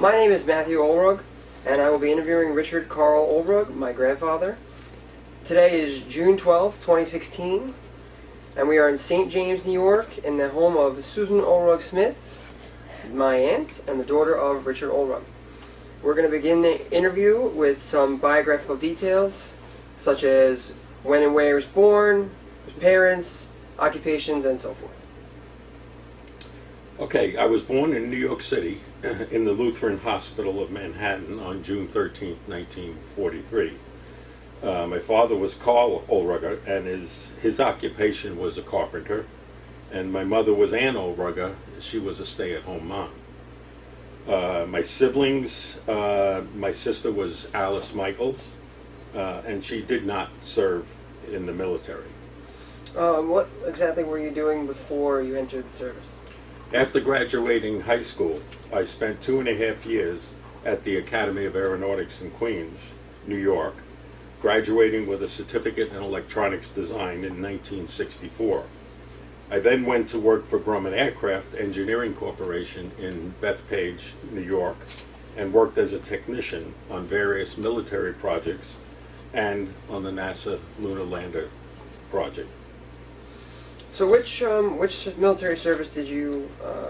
My name is Matthew Rohlrogge, and I will be interviewing Richard Carl Rohlrogge, my grandfather. Today is June 12th, 2016, and we are in St. James, New York, in the home of Susan Rohlrogge Smith, my aunt, and the daughter of Richard Rohlrogge. We're going to begin the interview with some biographical details, such as when and where he was born, his parents, occupations, and so forth. Okay, I was born in New York City in the Lutheran Hospital of Manhattan on June 13, 1943. My father was Carl Rohlrogge, and his occupation was a carpenter, and my mother was Ann Rohlrogge. She was a stay-at-home mom. My siblings, my sister was Alice Michaels, and she did not serve in the military. What exactly were you doing before you entered the service? After graduating high school, I spent 2.5 years at the Academy of Aeronautics in Queens, New York, graduating with a certificate in electronics design in 1964. I then went to work for Grumman Aircraft Engineering Corporation in Bethpage, New York, and worked as a technician on various military projects and on the NASA Lunar Lander project. So which military service did you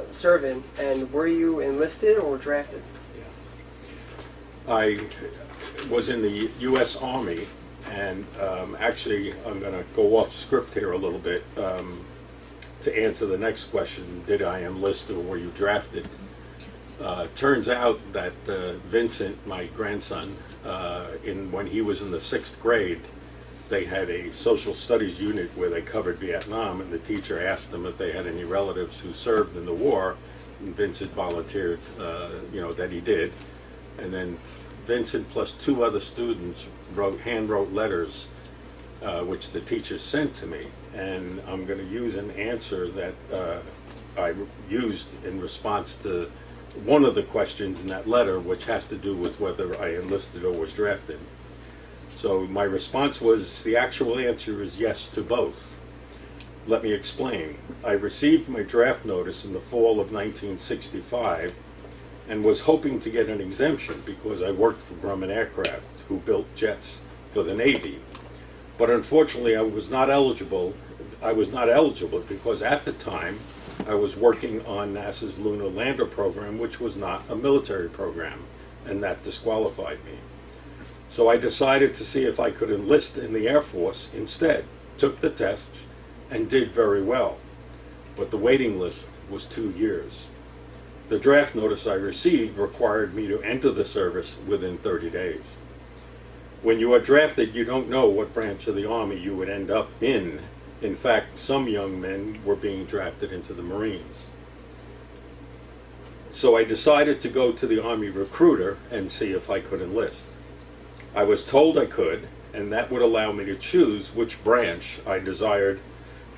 serve in, and were you enlisted or drafted? I was in the U.S. Army, and actually I'm going to go off script here a little bit to answer the next question, did I enlist or were you drafted? Turns out that Vincent, my grandson, when he was in the 6th grade, they had a social studies unit where they covered Vietnam, and the teacher asked them if they had any relatives who served in the war, and Vincent volunteered, that he did. And then Vincent plus 2 other students hand-wrote letters, which the teacher sent to me, and I'm going to use an answer that I used in response to one of the questions in that letter, which has to do with whether I enlisted or was drafted. So my response was, the actual answer is yes to both. Let me explain. I received my draft notice in the fall of 1965 and was hoping to get an exemption because I worked for Grumman Aircraft, who built jets for the Navy. But unfortunately, I was not eligible because at the time I was working on NASA's Lunar Lander program, which was not a military program, and that disqualified me. So I decided to see if I could enlist in the Air Force instead, took the tests, and did very well. But the waiting list was 2 years. The draft notice I received required me to enter the service within 30 days. When you are drafted, you don't know what branch of the Army you would end up in. In fact, some young men were being drafted into the Marines. So I decided to go to the Army recruiter and see if I could enlist. I was told I could, and that would allow me to choose which branch I desired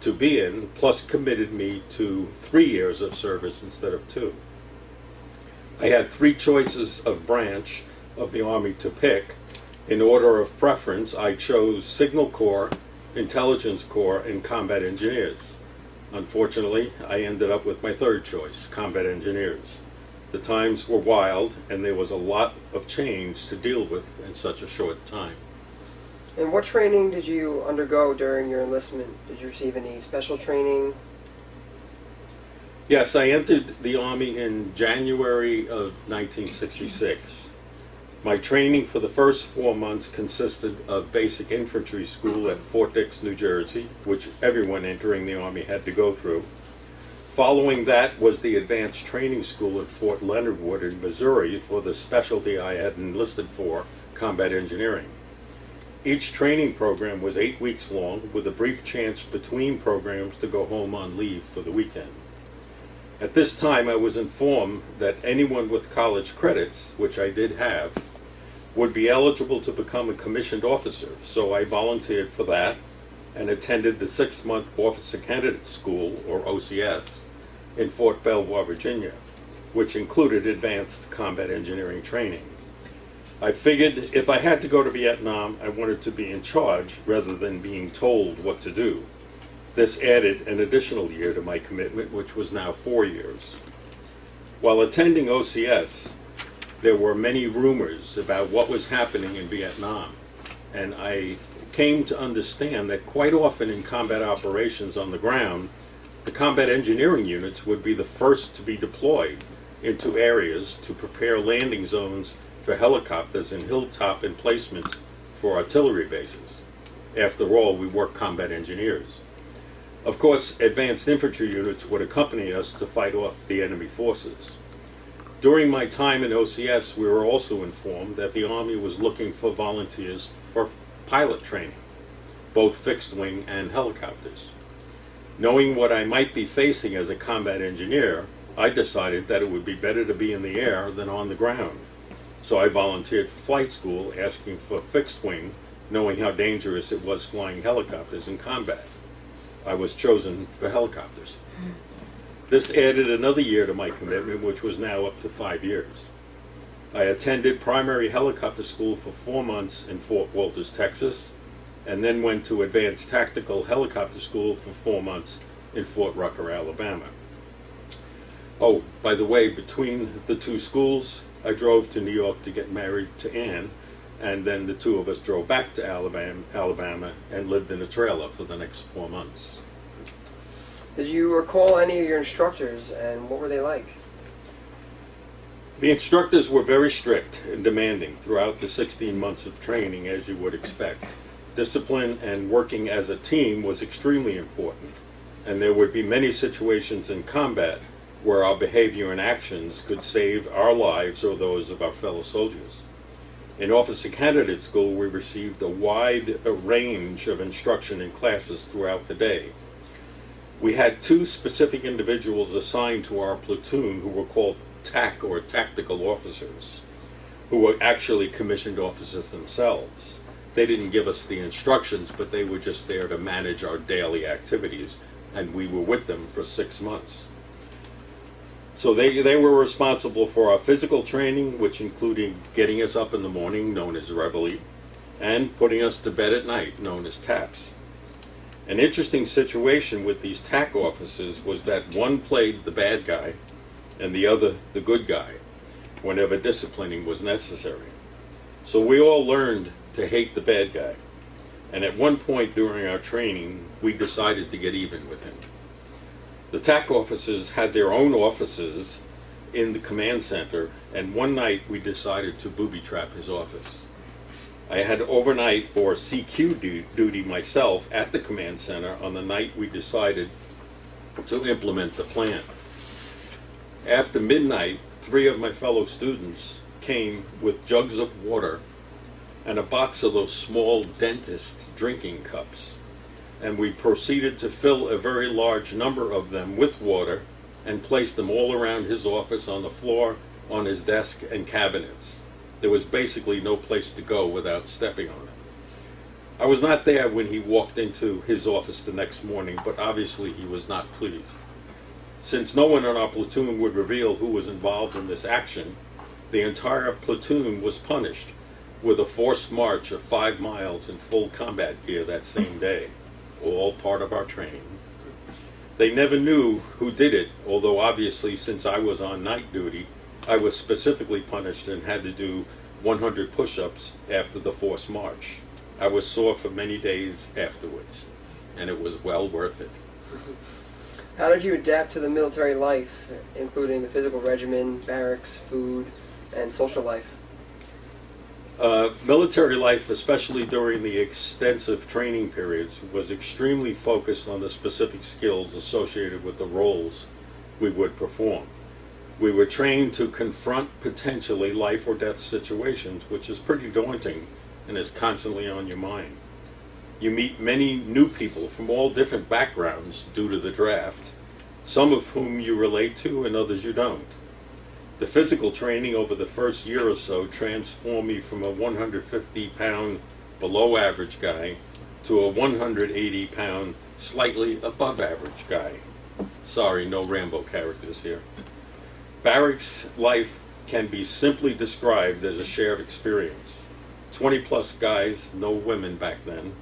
to be in, plus committed me to 3 years of service instead of 2. I had 3 choices of branch of the Army to pick. In order of preference, I chose Signal Corps, Intelligence Corps, and Combat Engineers. Unfortunately, I ended up with my 3rd choice, Combat Engineers. The times were wild, and there was a lot of change to deal with in such a short time. And what training did you undergo during your enlistment? Did you receive any special training? Yes, I entered the Army in January of 1966. My training for the first 4 months consisted of basic infantry school at Fort Dix, New Jersey, which everyone entering the Army had to go through. Following that was the advanced training school at Fort Leonard Wood in Missouri for the specialty I had enlisted for, combat engineering. Each training program was 8 weeks long, with a brief chance between programs to go home on leave for the weekend. At this time, I was informed that anyone with college credits, which I did have, would be eligible to become a commissioned officer, so I volunteered for that and attended the 6-month Officer Candidate School, or OCS, in Fort Belvoir, Virginia, which included advanced combat engineering training. I figured if I had to go to Vietnam, I wanted to be in charge rather than being told what to do. This added an additional year to my commitment, which was now 4 years. While attending OCS, there were many rumors about what was happening in Vietnam. And I came to understand that quite often in combat operations on the ground, the combat engineering units would be the first to be deployed into areas to prepare landing zones for helicopters and hilltop emplacements for artillery bases. After all, we were combat engineers. Of course, advanced infantry units would accompany us to fight off the enemy forces. During my time in OCS, we were also informed that the Army was looking for volunteers for pilot training, both fixed wing and helicopters. Knowing what I might be facing as a combat engineer, I decided that it would be better to be in the air than on the ground. So I volunteered for flight school, asking for fixed wing, knowing how dangerous it was flying helicopters in combat. I was chosen for helicopters. This added another year to my commitment, which was now up to 5 years. I attended primary helicopter school for 4 months in Fort Walters, Texas, and then went to advanced tactical helicopter school for 4 months in Fort Rucker, Alabama. Oh, by the way, between the two schools, I drove to New York to get married to Ann, and then the two of us drove back to Alabama and lived in a trailer for the next 4 months. Did you recall any of your instructors, and what were they like? The instructors were very strict and demanding throughout the 16 months of training, as you would expect. Discipline and working as a team was extremely important, and there would be many situations in combat where our behavior and actions could save our lives or those of our fellow soldiers. In Officer Candidate School, we received a wide range of instruction in classes throughout the day. We had 2 specific individuals assigned to our platoon who were called TAC, or tactical officers, who were actually commissioned officers themselves. They didn't give us the instructions, but they were just there to manage our daily activities, and we were with them for 6 months. So they were responsible for our physical training, which included getting us up in the morning, known as reveille, and putting us to bed at night, known as taps. An interesting situation with these TAC officers was that one played the bad guy and the other the good guy whenever disciplining was necessary. So we all learned to hate the bad guy, and at one point during our training, we decided to get even with him. The TAC officers had their own offices in the command center, and one night we decided to booby trap his office. I had overnight or CQ duty myself at the command center on the night we decided to implement the plan. After midnight, 3 of my fellow students came with jugs of water and a box of those small dentist drinking cups, and we proceeded to fill a very large number of them with water and place them all around his office, on the floor, on his desk, and cabinets. There was basically no place to go without stepping on it. I was not there when he walked into his office the next morning, but obviously he was not pleased. Since no one in our platoon would reveal who was involved in this action, the entire platoon was punished with a forced march of 5 miles in full combat gear that same day, all part of our training. They never knew who did it, although obviously since I was on night duty, I was specifically punished and had to do 100 push-ups after the forced march. I was sore for many days afterwards, and it was well worth it. How did you adapt to the military life, including the physical regimen, barracks, food, and social life? Military life, especially during the extensive training periods, was extremely focused on the specific skills associated with the roles we would perform. We were trained to confront potentially life or death situations, which is pretty daunting and is constantly on your mind. You meet many new people from all different backgrounds due to the draft, some of whom you relate to and others you don't. The physical training over the first year or so transformed me from a 150-pound below average guy to a 180-pound slightly above average guy. Sorry, no Rambo characters here. Barracks life can be simply described as a shared experience. 20-plus guys, no women back then,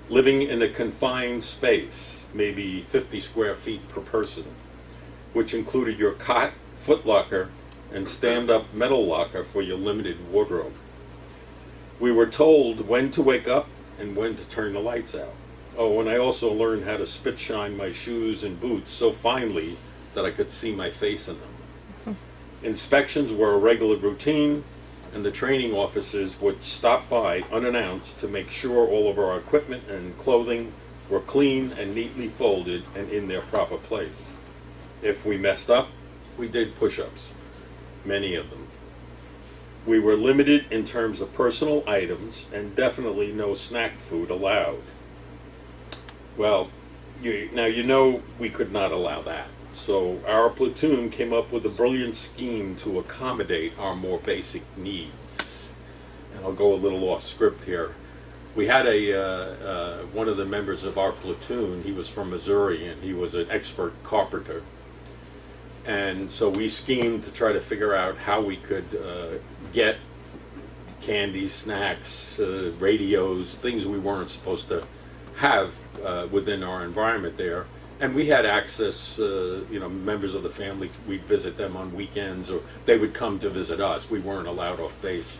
living in a confined space, maybe 50 square feet per person, which included your cot, footlocker, and stand-up metal locker for your limited wardrobe. We were told when to wake up and when to turn the lights out. Oh, and I also learned how to spit shine my shoes and boots so finely that I could see my face in them. Inspections were a regular routine, and the training officers would stop by unannounced to make sure all of our equipment and clothing were clean and neatly folded and in their proper place. If we messed up, we did push-ups, many of them. We were limited in terms of personal items and definitely no snack food allowed. Well, you know we could not allow that. So our platoon came up with a brilliant scheme to accommodate our more basic needs. And I'll go a little off script here. We had one of the members of our platoon, he was from Missouri, and he was an expert carpenter. And so we schemed to try to figure out how we could get candy, snacks, radios, things we weren't supposed to have within our environment there. And we had access, members of the family, we'd visit them on weekends, or they would come to visit us. We weren't allowed off base.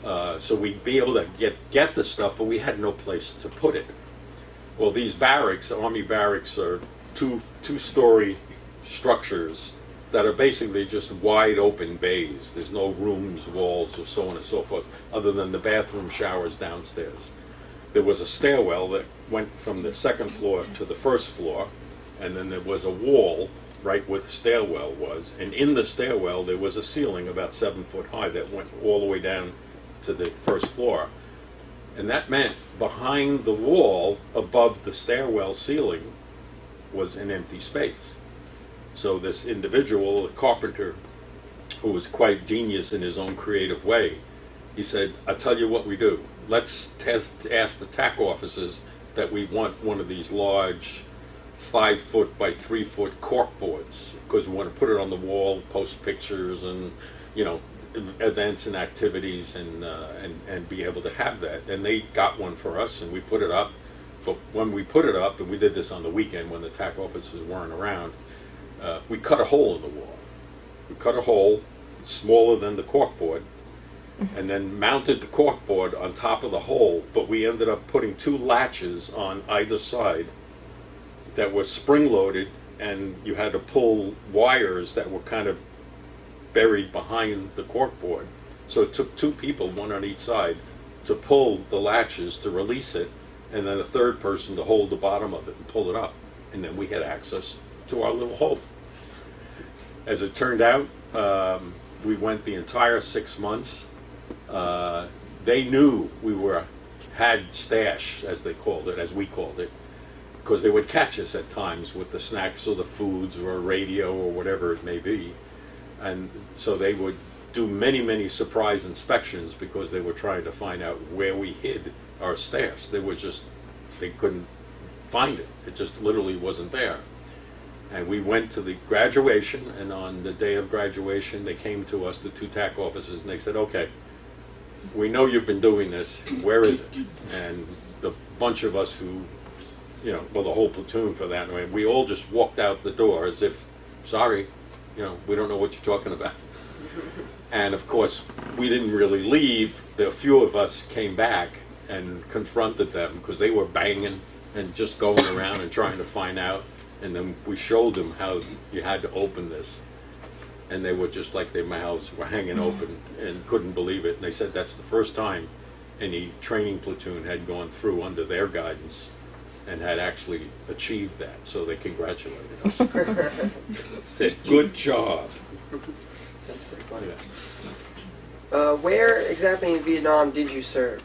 So we'd be able to get the stuff, but we had no place to put it. Well, these barracks, Army barracks, are two-story structures that are basically just wide open bays. There's no rooms, walls, or so on and so forth, other than the bathroom showers downstairs. There was a stairwell that went from the second floor to the first floor, and then there was a wall right where the stairwell was, and in the stairwell there was a ceiling about 7 foot high that went all the way down to the first floor. And that meant behind the wall above the stairwell ceiling was an empty space. So this individual, a carpenter, who was quite genius in his own creative way, he said, "I'll tell you what we do. Let's ask the TAC officers that we want one of these large 5 foot by 3 foot cork boards, because we want to put it on the wall, post pictures and, events and activities, and be able to have that." And they got one for us, and we put it up. But when we put it up, and we did this on the weekend when the TAC officers weren't around, we cut a hole in the wall. We cut a hole smaller than the corkboard, and then mounted the corkboard on top of the hole, but we ended up putting 2 latches on either side that were spring-loaded, and you had to pull wires that were kind of buried behind the corkboard. So it took 2 people, one on each side, to pull the latches to release it, and then a third person to hold the bottom of it and pull it up. And then we had access to our little hole. As it turned out, we went the entire 6 months. They knew we had stash, as they called it, as we called it, because they would catch us at times with the snacks or the foods or a radio or whatever it may be. And so they would do many, many surprise inspections because they were trying to find out where we hid our stash. They couldn't find it. It just literally wasn't there. And we went to the graduation, and on the day of graduation, they came to us, the 2 TAC officers, and they said, "Okay, we know you've been doing this. Where is it?" And the bunch of us who, the whole platoon for that, we all just walked out the door as if, "Sorry, we don't know what you're talking about." And of course, we didn't really leave. A few of us came back and confronted them because they were banging and just going around and trying to find out. And then we showed them how you had to open this. And they were just like their mouths were hanging open and couldn't believe it. And they said that's the first time any training platoon had gone through under their guidance and had actually achieved that. So they congratulated us. Said, "Good job." That's pretty funny. Where exactly in Vietnam did you serve?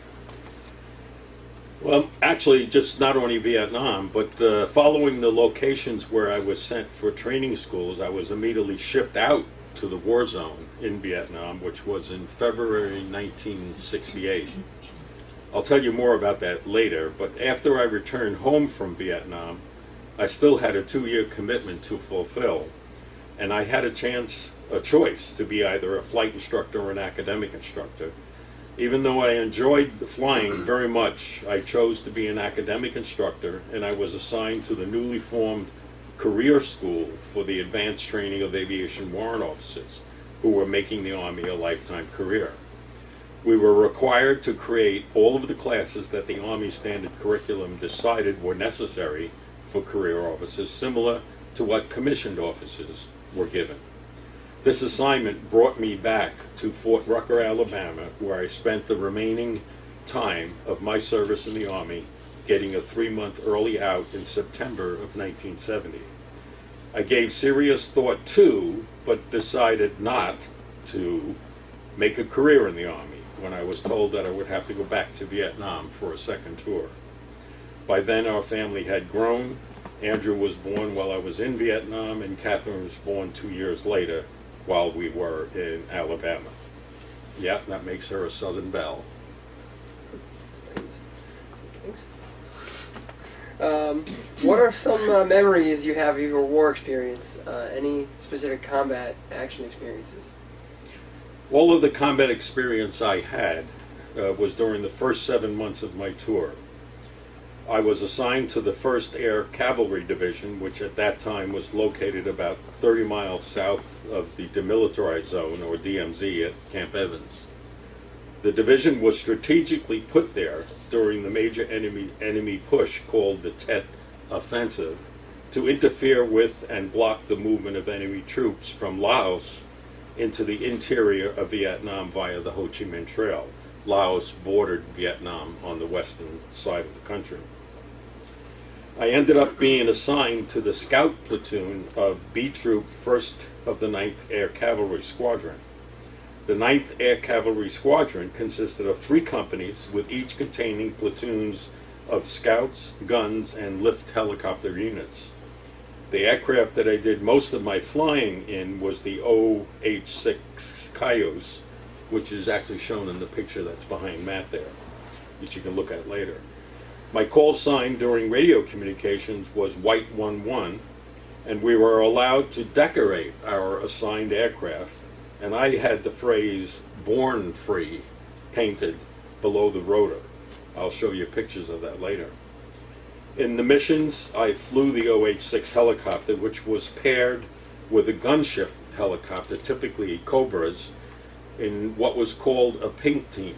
Well, actually, just not only Vietnam, but following the locations where I was sent for training schools, I was immediately shipped out to the war zone in Vietnam, which was in February 1968. I'll tell you more about that later, but after I returned home from Vietnam, I still had a 2-year commitment to fulfill, and I had a choice to be either a flight instructor or an academic instructor. Even though I enjoyed flying very much, I chose to be an academic instructor, and I was assigned to the newly formed career school for the advanced training of aviation warrant officers, who were making the Army a lifetime career. We were required to create all of the classes that the Army standard curriculum decided were necessary for career officers, similar to what commissioned officers were given. This assignment brought me back to Fort Rucker, Alabama, where I spent the remaining time of my service in the Army, getting a 3-month early out in September of 1970. I gave serious thought to, but decided not to, make a career in the Army when I was told that I would have to go back to Vietnam for a second tour. By then our family had grown. Andrew was born while I was in Vietnam, and Catherine was born 2 years later while we were in Alabama. Yeah, that makes her a Southern belle. What are some memories you have of your war experience? Any specific combat action experiences? All of the combat experience I had was during the first 7 months of my tour. I was assigned to the 1st Air Cavalry Division, which at that time was located about 30 miles south of the Demilitarized Zone, or DMZ, at Camp Evans. The division was strategically put there during the major enemy push called the Tet Offensive to interfere with and block the movement of enemy troops from Laos into the interior of Vietnam via the Ho Chi Minh Trail. Laos bordered Vietnam on the western side of the country. I ended up being assigned to the scout platoon of B Troop 1st of the 9th Air Cavalry Squadron. The 9th Air Cavalry Squadron consisted of 3 companies, with each containing platoons of scouts, guns, and lift helicopter units. The aircraft that I did most of my flying in was the OH-6 Cayuse, which is actually shown in the picture that's behind Matt there, which you can look at later. My call sign during radio communications was White 11, and we were allowed to decorate our assigned aircraft, and I had the phrase "Born Free" painted below the rotor. I'll show you pictures of that later. In the missions, I flew the OH-6 helicopter, which was paired with a gunship helicopter, typically Cobras, in what was called a pink team.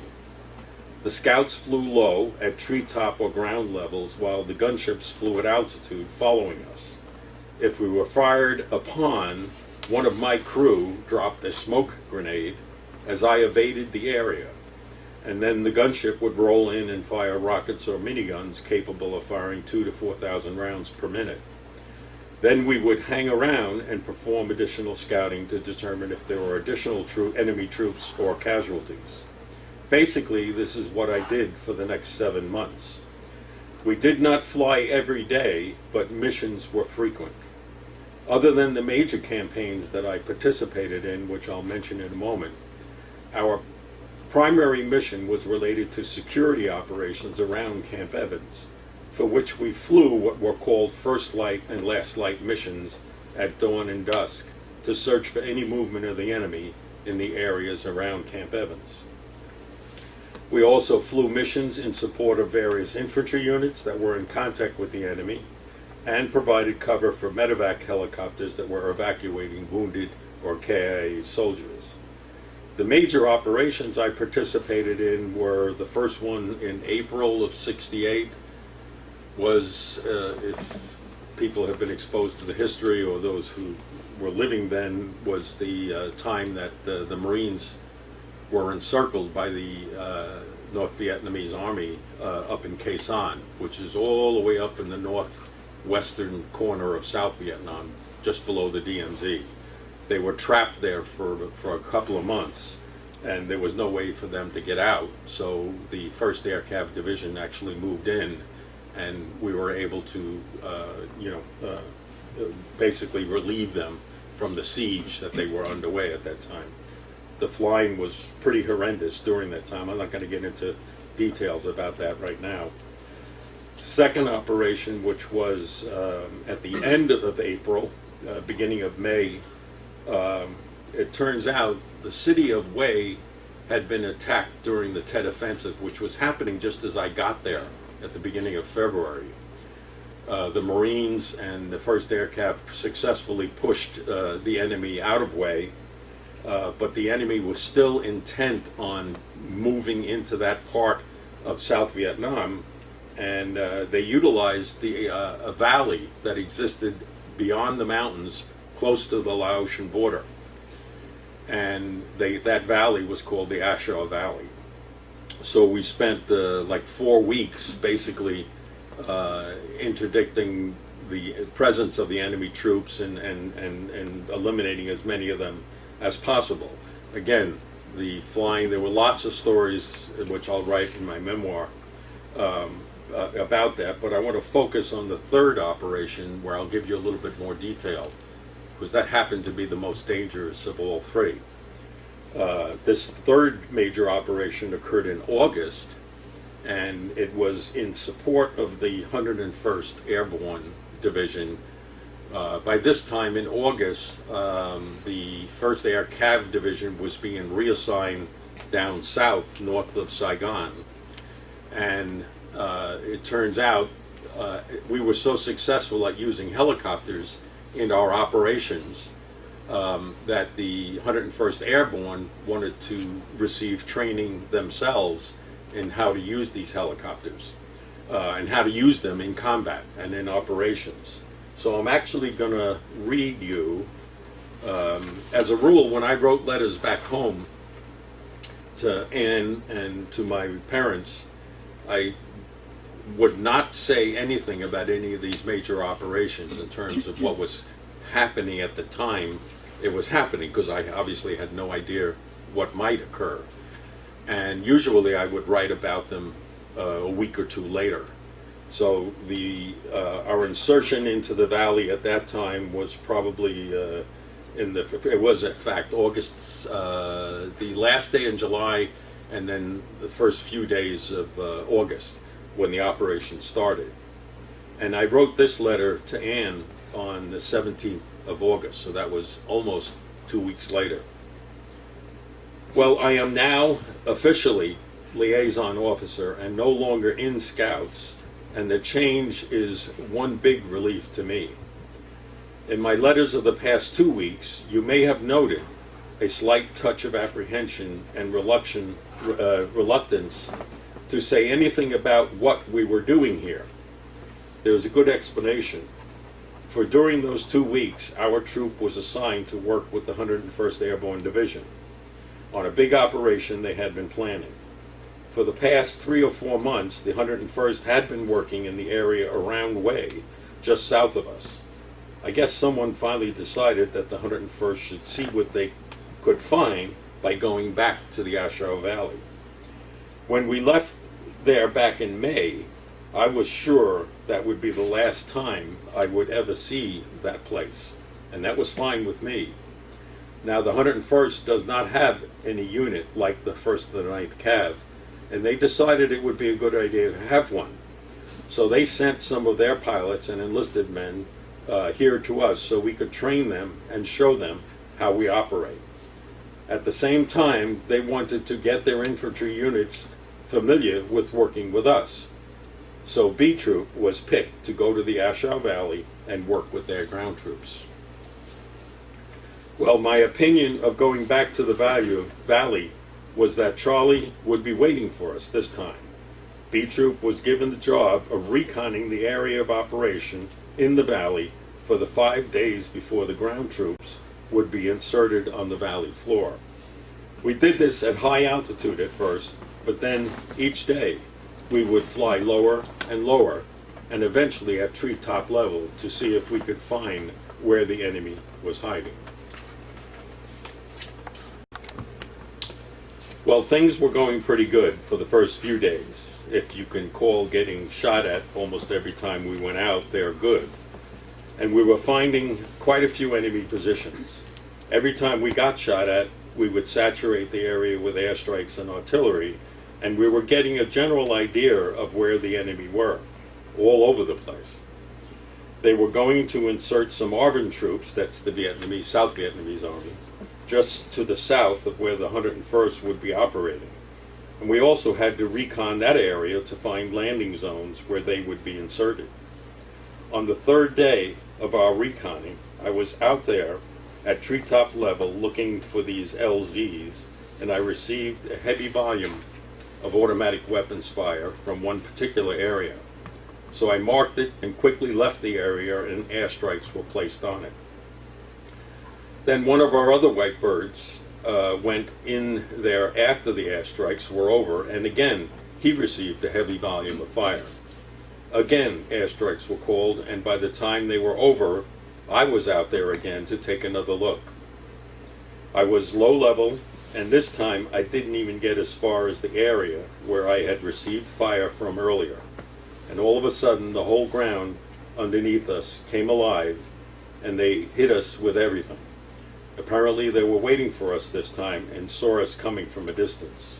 The scouts flew low at treetop or ground levels, while the gunships flew at altitude following us. If we were fired upon, one of my crew dropped a smoke grenade as I evaded the area, and then the gunship would roll in and fire rockets or miniguns capable of firing 2,000 to 4,000 rounds per minute. Then we would hang around and perform additional scouting to determine if there were additional enemy troops or casualties. Basically, this is what I did for the next 7 months. We did not fly every day, but missions were frequent. Other than the major campaigns that I participated in, which I'll mention in a moment, our primary mission was related to security operations around Camp Evans, for which we flew what were called first light and last light missions at dawn and dusk to search for any movement of the enemy in the areas around Camp Evans. We also flew missions in support of various infantry units that were in contact with the enemy, and provided cover for medevac helicopters that were evacuating wounded or KIA soldiers. The major operations I participated in were, the first one in April of '68 was, if people have been exposed to the history or those who were living then, was the time that the Marines were encircled by the North Vietnamese Army up in Khe Sanh, which is all the way up in the northwestern corner of South Vietnam, just below the DMZ. They were trapped there for a couple of months, and there was no way for them to get out, so the 1st Air Cav Division actually moved in, and we were able to basically relieve them from the siege that they were underway at that time. The flying was pretty horrendous during that time. I'm not going to get into details about that right now. Second operation, which was at the end of April, beginning of May, it turns out the city of Hue had been attacked during the Tet Offensive, which was happening just as I got there at the beginning of February. The Marines and the 1st Air Cav successfully pushed the enemy out of Hue, but the enemy was still intent on moving into that part of South Vietnam, and they utilized a valley that existed beyond the mountains close to the Laotian border. And that valley was called the A Shau Valley. So we spent like 4 weeks basically interdicting the presence of the enemy troops and eliminating as many of them as possible. Again, the flying, there were lots of stories which I'll write in my memoir about that, but I want to focus on the third operation where I'll give you a little bit more detail, because that happened to be the most dangerous of all three. This third major operation occurred in August, and it was in support of the 101st Airborne Division. By this time in August, the 1st Air Cav Division was being reassigned down south, north of Saigon. And it turns out we were so successful at using helicopters in our operations that the 101st Airborne wanted to receive training themselves in how to use these helicopters and how to use them in combat and in operations. So I'm actually going to read you, as a rule, when I wrote letters back home to Anne and to my parents, I would not say anything about any of these major operations in terms of what was happening at the time it was happening, because I obviously had no idea what might occur. And usually I would write about them a week or two later. So our insertion into the valley at that time was probably it was in fact August, the last day in July, and then the first few days of August when the operation started. And I wrote this letter to Anne on the 17th of August, so that was almost 2 weeks later. Well, I am now officially liaison officer and no longer in Scouts, and the change is one big relief to me. In my letters of the past 2 weeks, you may have noted a slight touch of apprehension and reluctance to say anything about what we were doing here. There's a good explanation. For during those 2 weeks, our troop was assigned to work with the 101st Airborne Division on a big operation they had been planning. For the past 3 or 4 months, the 101st had been working in the area around Way, just south of us. I guess someone finally decided that the 101st should see what they could find by going back to the A Shau Valley. When we left there back in May, I was sure that would be the last time I would ever see that place, and that was fine with me. Now, the 101st does not have any unit like the 1st and the 9th Cav, and they decided it would be a good idea to have one. So they sent some of their pilots and enlisted men here to us so we could train them and show them how we operate. At the same time, they wanted to get their infantry units familiar with working with us. So B Troop was picked to go to the A Shau Valley and work with their ground troops. Well, my opinion of going back to the valley was that Charlie would be waiting for us this time. B Troop was given the job of reconning the area of operation in the valley for the 5 days before the ground troops would be inserted on the valley floor. We did this at high altitude at first, but then each day we would fly lower and lower, and eventually at treetop level to see if we could find where the enemy was hiding. Well, things were going pretty good for the first few days. If you can call getting shot at almost every time we went out there good. And we were finding quite a few enemy positions. Every time we got shot at, we would saturate the area with airstrikes and artillery, and we were getting a general idea of where the enemy were, all over the place. They were going to insert some ARVN troops, that's the Vietnamese, South Vietnamese Army, just to the south of where the 101st would be operating. And we also had to recon that area to find landing zones where they would be inserted. On the third day of our reconning, I was out there at treetop level looking for these LZs, and I received a heavy volume of automatic weapons fire from one particular area. So I marked it and quickly left the area, and airstrikes were placed on it. Then one of our other white birds went in there after the airstrikes were over, and again he received a heavy volume of fire. Again, airstrikes were called, and by the time they were over, I was out there again to take another look. I was low level, and this time I didn't even get as far as the area where I had received fire from earlier. And all of a sudden, the whole ground underneath us came alive, and they hit us with everything. Apparently, they were waiting for us this time and saw us coming from a distance.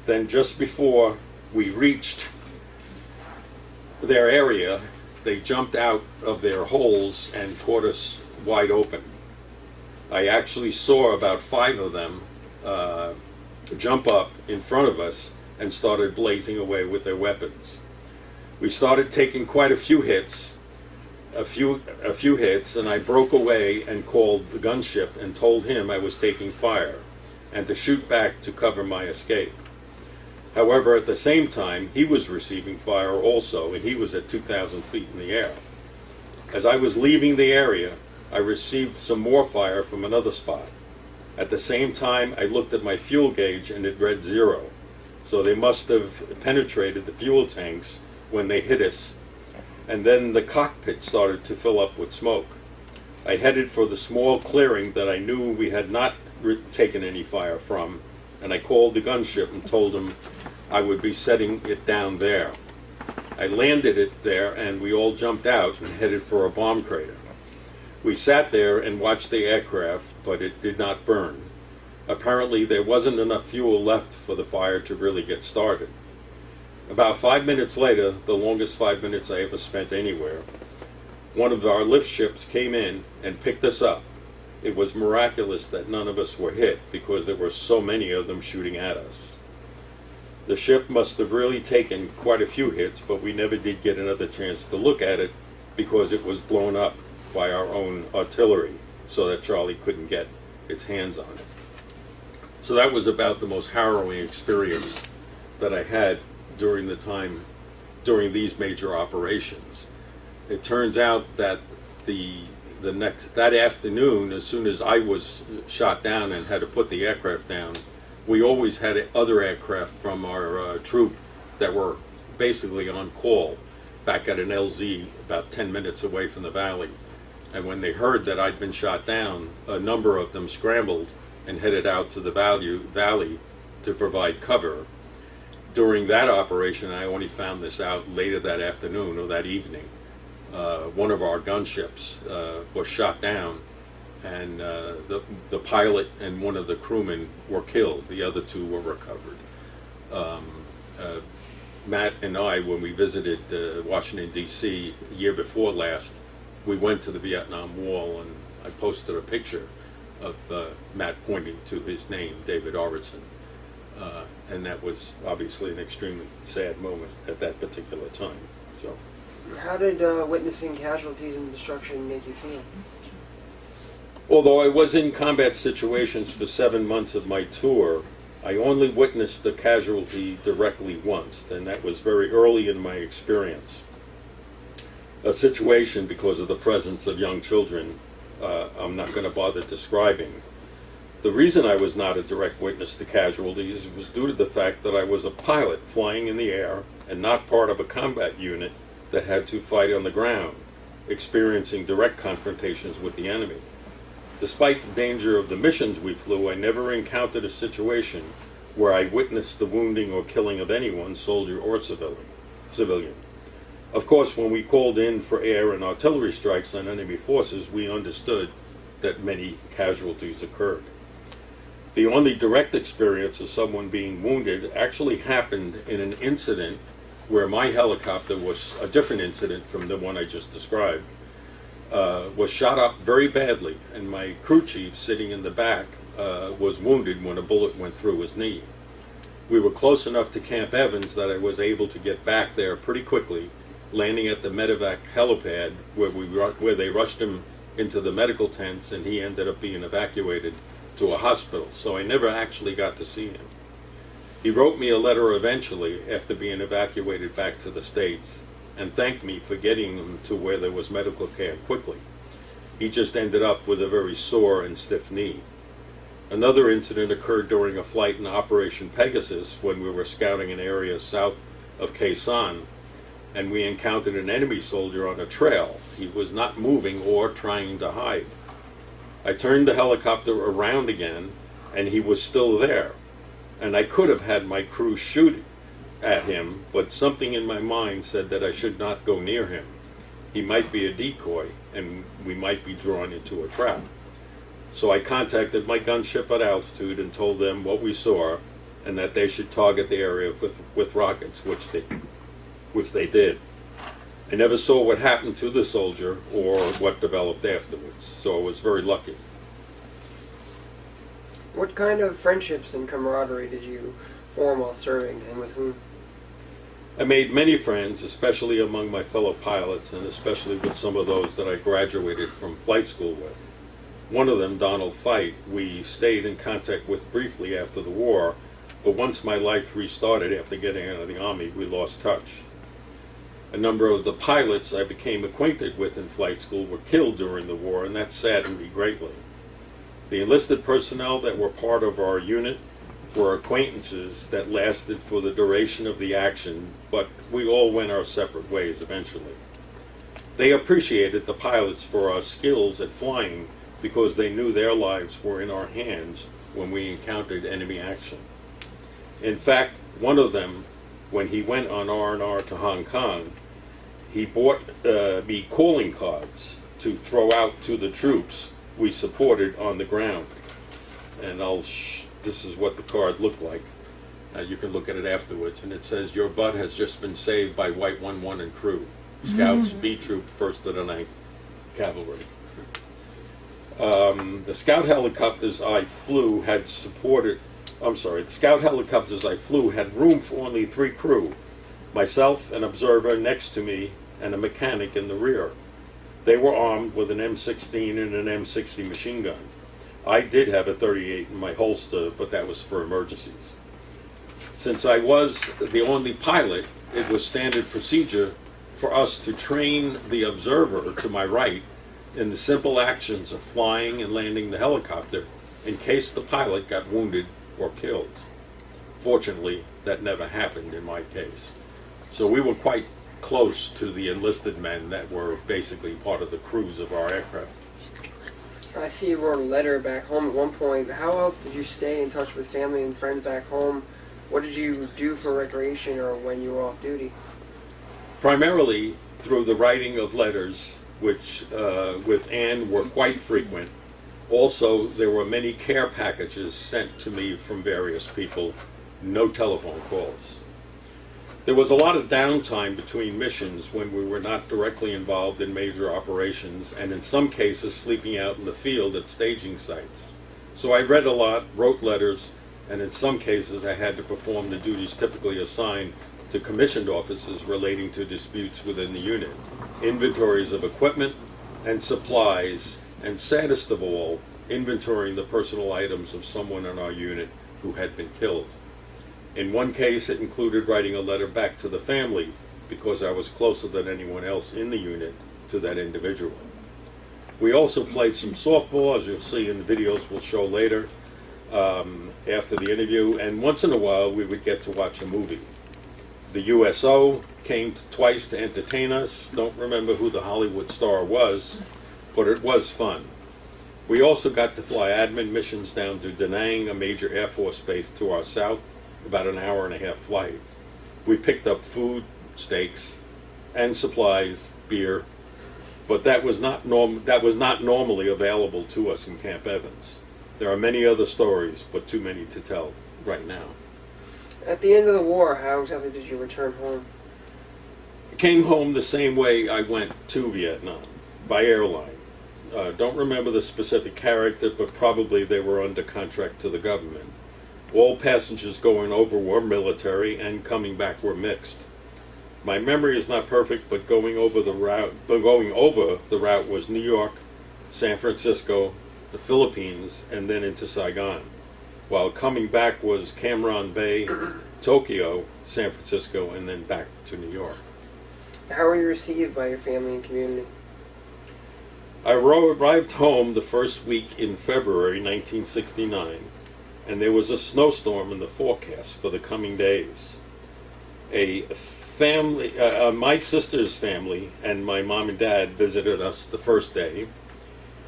Then, just before we reached their area, they jumped out of their holes and caught us wide open. I actually saw about 5 of them jump up in front of us and started blazing away with their weapons. We started taking quite a few hits, and I broke away and called the gunship and told him I was taking fire and to shoot back to cover my escape. However, at the same time, he was receiving fire also, and he was at 2,000 feet in the air. As I was leaving the area, I received some more fire from another spot. At the same time, I looked at my fuel gauge and it read 0. So they must have penetrated the fuel tanks when they hit us, and then the cockpit started to fill up with smoke. I headed for the small clearing that I knew we had not taken any fire from, and I called the gunship and told them I would be setting it down there. I landed it there, and we all jumped out and headed for a bomb crater. We sat there and watched the aircraft, but it did not burn. Apparently, there wasn't enough fuel left for the fire to really get started. About 5 minutes later, the longest 5 minutes I ever spent anywhere, one of our lift ships came in and picked us up. It was miraculous that none of us were hit because there were so many of them shooting at us. The ship must have really taken quite a few hits, but we never did get another chance to look at it because it was blown up by our own artillery so that Charlie couldn't get its hands on it. So that was about the most harrowing experience that I had during these major operations. It turns out that that afternoon, as soon as I was shot down and had to put the aircraft down, we always had other aircraft from our troop that were basically on call back at an LZ about 10 minutes away from the valley. And when they heard that I'd been shot down, a number of them scrambled and headed out to the valley to provide cover. During that operation, I only found this out later that afternoon or that evening. One of our gunships was shot down, and the pilot and one of the crewmen were killed. The other 2 were recovered. Matt and I, when we visited Washington, D.C. a year before last, we went to the Vietnam Wall, and I posted a picture of Matt pointing to his name, David Arvidson. And that was obviously an extremely sad moment at that particular time. So, how did witnessing casualties and destruction make you feel? Although I was in combat situations for 7 months of my tour, I only witnessed the casualty directly once, and that was very early in my experience. A situation, because of the presence of young children, I'm not going to bother describing. The reason I was not a direct witness to casualties was due to the fact that I was a pilot flying in the air and not part of a combat unit that had to fight on the ground, experiencing direct confrontations with the enemy. Despite the danger of the missions we flew, I never encountered a situation where I witnessed the wounding or killing of anyone, soldier or civilian. Of course, when we called in for air and artillery strikes on enemy forces, we understood that many casualties occurred. The only direct experience of someone being wounded actually happened in an incident where my helicopter was a different incident from the one I just described, was shot up very badly, and my crew chief sitting in the back was wounded when a bullet went through his knee. We were close enough to Camp Evans that I was able to get back there pretty quickly, landing at the medevac helipad where they rushed him into the medical tents, and he ended up being evacuated to a hospital, so I never actually got to see him. He wrote me a letter eventually after being evacuated back to the States and thanked me for getting him to where there was medical care quickly. He just ended up with a very sore and stiff knee. Another incident occurred during a flight in Operation Pegasus when we were scouting an area south of Khe Sanh, and we encountered an enemy soldier on a trail. He was not moving or trying to hide. I turned the helicopter around again, and he was still there. And I could have had my crew shoot at him, but something in my mind said that I should not go near him. He might be a decoy, and we might be drawn into a trap. So I contacted my gunship at altitude and told them what we saw, and that they should target the area with rockets, which they did. I never saw what happened to the soldier or what developed afterwards, so I was very lucky. What kind of friendships and camaraderie did you form while serving, and with whom? I made many friends, especially among my fellow pilots, and especially with some of those that I graduated from flight school with. One of them, Donald Fite, we stayed in contact with briefly after the war, but once my life restarted after getting out of the Army, we lost touch. A number of the pilots I became acquainted with in flight school were killed during the war, and that saddened me greatly. The enlisted personnel that were part of our unit were acquaintances that lasted for the duration of the action, but we all went our separate ways eventually. They appreciated the pilots for our skills at flying because they knew their lives were in our hands when we encountered enemy action. In fact, one of them, when he went on R&R to Hong Kong, he bought me calling cards to throw out to the troops we supported on the ground. And this is what the card looked like. You can look at it afterwards, and it says, "Your butt has just been saved by White 11 and crew. Scouts, B Troop, 1st of the 9th Cavalry." The scout helicopters I flew had room for only 3 crew, myself, an observer next to me, and a mechanic in the rear. They were armed with an M16 and an M60 machine gun. I did have a .38 in my holster, but that was for emergencies. Since I was the only pilot, it was standard procedure for us to train the observer to my right in the simple actions of flying and landing the helicopter in case the pilot got wounded or killed. Fortunately, that never happened in my case. So we were quite close to the enlisted men that were basically part of the crews of our aircraft. I see you wrote a letter back home at one point. How else did you stay in touch with family and friends back home? What did you do for recreation or when you were off duty? Primarily through the writing of letters, which with Anne were quite frequent. Also, there were many care packages sent to me from various people, no telephone calls. There was a lot of downtime between missions when we were not directly involved in major operations, and in some cases sleeping out in the field at staging sites. So I read a lot, wrote letters, and in some cases I had to perform the duties typically assigned to commissioned officers relating to disputes within the unit, inventories of equipment and supplies, and saddest of all, inventorying the personal items of someone in our unit who had been killed. In one case, it included writing a letter back to the family because I was closer than anyone else in the unit to that individual. We also played some softball, as you'll see in the videos we'll show later, after the interview, and once in a while we would get to watch a movie. The USO came twice to entertain us. Don't remember who the Hollywood star was, but it was fun. We also got to fly admin missions down to Da Nang, a major Air Force base to our south, about an hour and a half flight. We picked up food, steaks, and supplies, beer, but that was not normally available to us in Camp Evans. There are many other stories, but too many to tell right now. At the end of the war, how exactly did you return home? I came home the same way I went to Vietnam, by airline. Don't remember the specific character, but probably they were under contract to the government. All passengers going over were military, and coming back were mixed. My memory is not perfect, but going over the route was New York, San Francisco, the Philippines, and then into Saigon. While coming back was Cam Bay, Tokyo, San Francisco, and then back to New York. How were you received by your family and community? I arrived home the first week in February 1969, and there was a snowstorm in the forecast for the coming days. My sister's family and my mom and dad visited us the first day,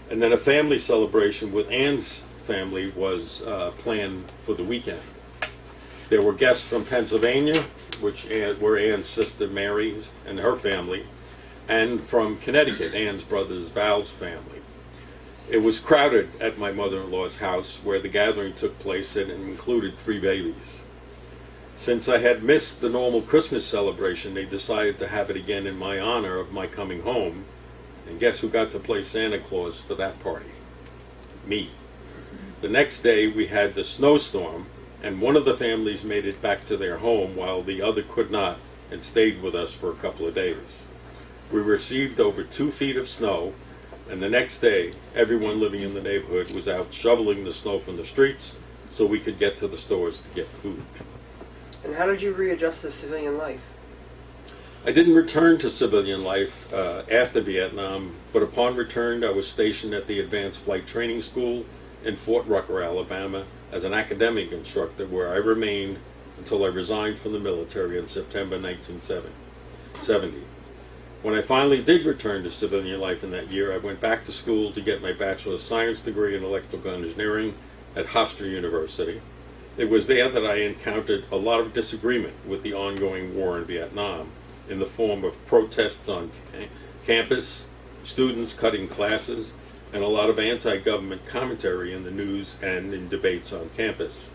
and then a family celebration with Ann's family was planned for the weekend. There were guests from Pennsylvania, which were Ann's sister Mary's and her family, and from Connecticut, Ann's brother's Val's family. It was crowded at my mother-in-law's house where the gathering took place, and it included 3 babies. Since I had missed the normal Christmas celebration, they decided to have it again in my honor of my coming home, and guess who got to play Santa Claus for that party? Me. The next day we had the snowstorm, and one of the families made it back to their home while the other could not and stayed with us for a couple of days. We received over 2 feet of snow, and the next day everyone living in the neighborhood was out shoveling the snow from the streets so we could get to the stores to get food. And how did you readjust to civilian life? I didn't return to civilian life after Vietnam, but upon return I was stationed at the Advanced Flight Training School in Fort Rucker, Alabama, as an academic instructor, where I remained until I resigned from the military in September 1970. When I finally did return to civilian life in that year, I went back to school to get my Bachelor of Science degree in Electrical Engineering at Hofstra University. It was there that I encountered a lot of disagreement with the ongoing war in Vietnam in the form of protests on campus, students cutting classes, and a lot of anti-government commentary in the news and in debates on campus.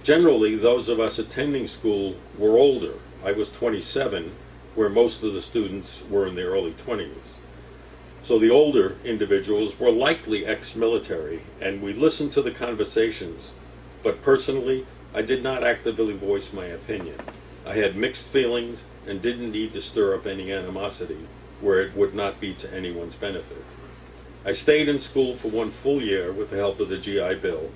Generally, those of us attending school were older. I was 27, where most of the students were in their early 20s. So the older individuals were likely ex-military, and we listened to the conversations, but personally, I did not actively voice my opinion. I had mixed feelings and didn't need to stir up any animosity where it would not be to anyone's benefit. I stayed in school for 1 full year with the help of the GI Bill,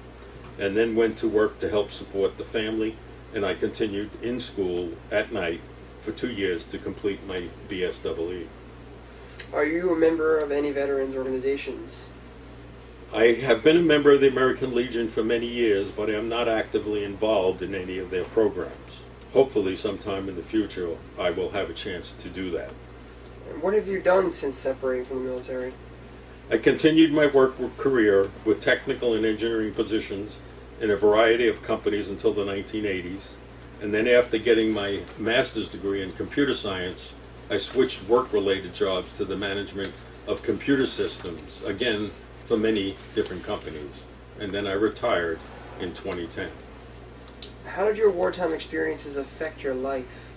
and then went to work to help support the family, and I continued in school at night for 2 years to complete my BSEE. Are you a member of any veterans organizations? I have been a member of the American Legion for many years, but I am not actively involved in any of their programs. Hopefully sometime in the future I will have a chance to do that. And what have you done since separating from the military? I continued my work career with technical and engineering positions in a variety of companies until the 1980s, and then after getting my master's degree in computer science, I switched work-related jobs to the management of computer systems, again for many different companies, and then I retired in 2010. How did your wartime experiences affect your life?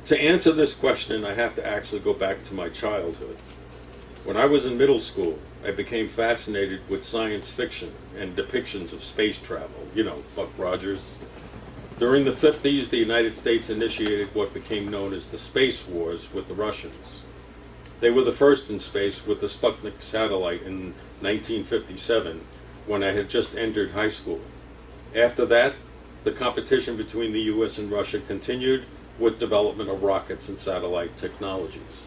To answer this question, I have to actually go back to my childhood. When I was in middle school, I became fascinated with science fiction and depictions of space travel, Buck Rogers. During the 50s, the United States initiated what became known as the Space Wars with the Russians. They were the first in space with the Sputnik satellite in 1957, when I had just entered high school. After that, the competition between the US and Russia continued with development of rockets and satellite technologies.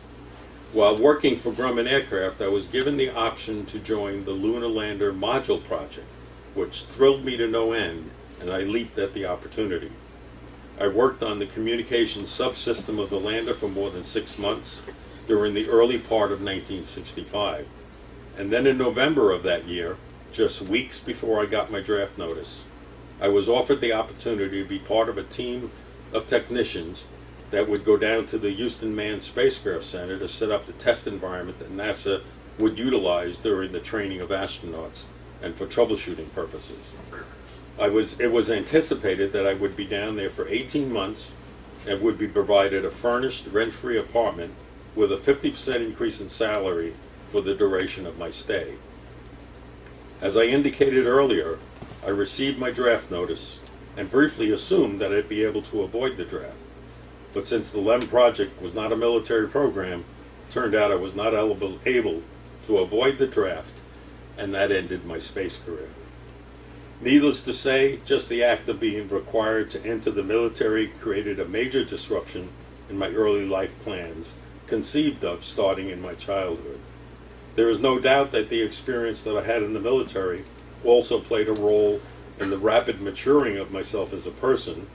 While working for Grumman Aircraft, I was given the option to join the Lunar Lander Module Project, which thrilled me to no end, and I leaped at the opportunity. I worked on the communications subsystem of the lander for more than 6 months during the early part of 1965. And then in November of that year, just weeks before I got my draft notice, I was offered the opportunity to be part of a team of technicians that would go down to the Houston Manned Spacecraft Center to set up the test environment that NASA would utilize during the training of astronauts and for troubleshooting purposes. It was anticipated that I would be down there for 18 months and would be provided a furnished, rent-free apartment with a 50% increase in salary for the duration of my stay. As I indicated earlier, I received my draft notice and briefly assumed that I'd be able to avoid the draft. But since the LEM project was not a military program, it turned out I was not able to avoid the draft, and that ended my space career. Needless to say, just the act of being required to enter the military created a major disruption in my early life plans, conceived of starting in my childhood. There is no doubt that the experience that I had in the military also played a role in the rapid maturing of myself as a person,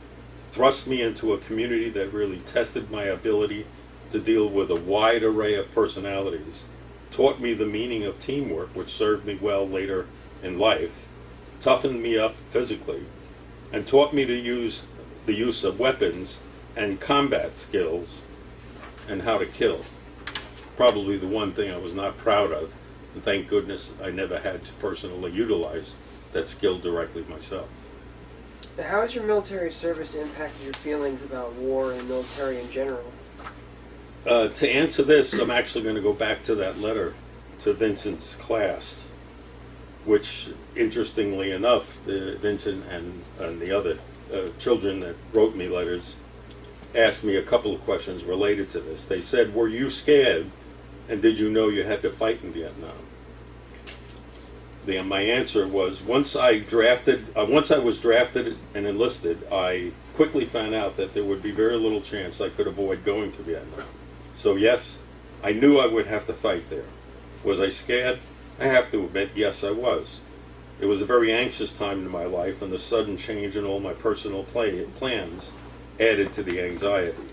thrust me into a community that really tested my ability to deal with a wide array of personalities, taught me the meaning of teamwork, which served me well later in life, toughened me up physically, and taught me to use the use of weapons and combat skills and how to kill. Probably the one thing I was not proud of, and thank goodness I never had to personally utilize that skill directly myself. How has your military service impacted your feelings about war and military in general? To answer this, I'm actually going to go back to that letter to Vincent's class, which, interestingly enough, Vincent and the other children that wrote me letters asked me a couple of questions related to this. They said, "Were you scared, and did you know you had to fight in Vietnam?" My answer was, once I was drafted and enlisted, I quickly found out that there would be very little chance I could avoid going to Vietnam. So yes, I knew I would have to fight there. Was I scared? I have to admit, yes, I was. It was a very anxious time in my life, and the sudden change in all my personal plans added to the anxiety.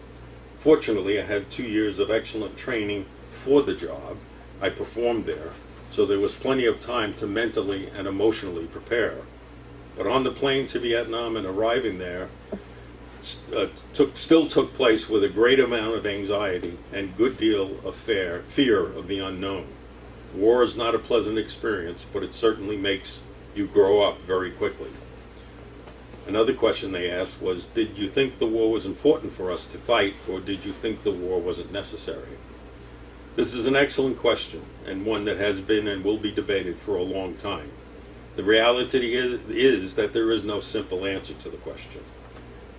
Fortunately, I had 2 years of excellent training for the job. I performed there, so there was plenty of time to mentally and emotionally prepare. But on the plane to Vietnam and arriving there still took place with a great amount of anxiety and good deal of fear of the unknown. War is not a pleasant experience, but it certainly makes you grow up very quickly. Another question they asked was, did you think the war was important for us to fight, or did you think the war wasn't necessary? This is an excellent question, and one that has been and will be debated for a long time. The reality is that there is no simple answer to the question.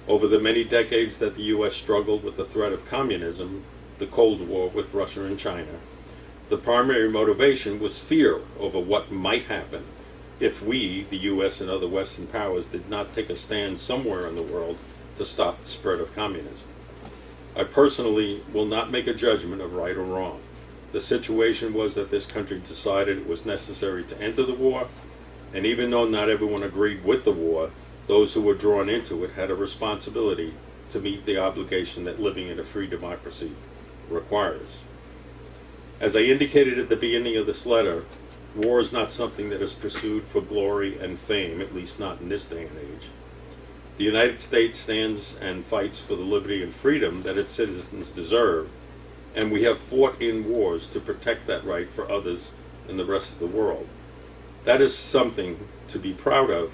Over the many decades that the U.S. struggled with the threat of communism, the Cold War with Russia and China, the primary motivation was fear over what might happen if we, the U.S. and other Western powers, did not take a stand somewhere in the world to stop the spread of communism. I personally will not make a judgment of right or wrong. The situation was that this country decided it was necessary to enter the war, and even though not everyone agreed with the war, those who were drawn into it had a responsibility to meet the obligation that living in a free democracy requires. As I indicated at the beginning of this letter, war is not something that is pursued for glory and fame, at least not in this day and age. The United States stands and fights for the liberty and freedom that its citizens deserve, and we have fought in wars to protect that right for others in the rest of the world. That is something to be proud of,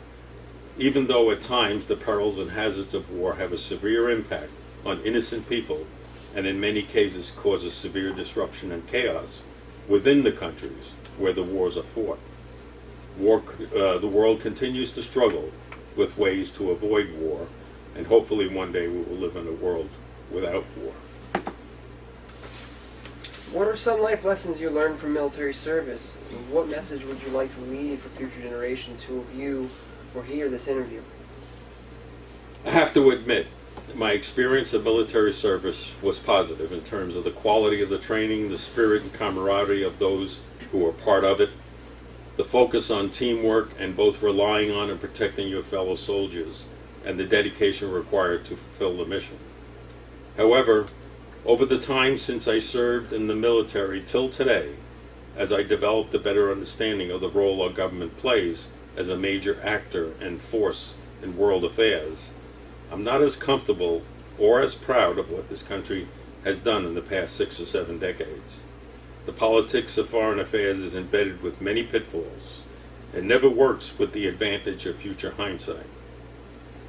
even though at times the perils and hazards of war have a severe impact on innocent people, and in many cases causes severe disruption and chaos within the countries where the wars are fought. The world continues to struggle with ways to avoid war, and hopefully one day we will live in a world without war. What are some life lessons you learned from military service? And what message would you like to leave for future generations who will view or hear this interview? I have to admit, my experience of military service was positive in terms of the quality of the training, the spirit and camaraderie of those who were part of it, the focus on teamwork and both relying on and protecting your fellow soldiers, and the dedication required to fulfill the mission. However, over the time since I served in the military till today, as I developed a better understanding of the role our government plays as a major actor and force in world affairs, I'm not as comfortable or as proud of what this country has done in the past 6 or 7 decades. The politics of foreign affairs is embedded with many pitfalls and never works with the advantage of future hindsight.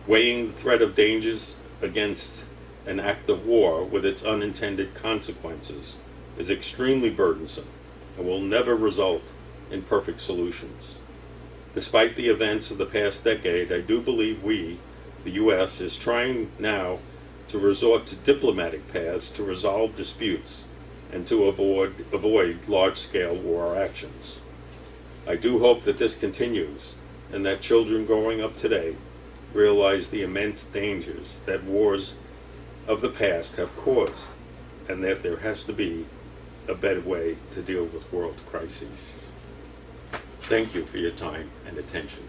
Weighing the threat of dangers against an act of war with its unintended consequences is extremely burdensome and will never result in perfect solutions. Despite the events of the past decade, I do believe we, the U.S., is trying now to resort to diplomatic paths to resolve disputes and to avoid large-scale war actions. I do hope that this continues, and that children growing up today realize the immense dangers that wars of the past have caused, and that there has to be a better way to deal with world crises. Thank you for your time and attention.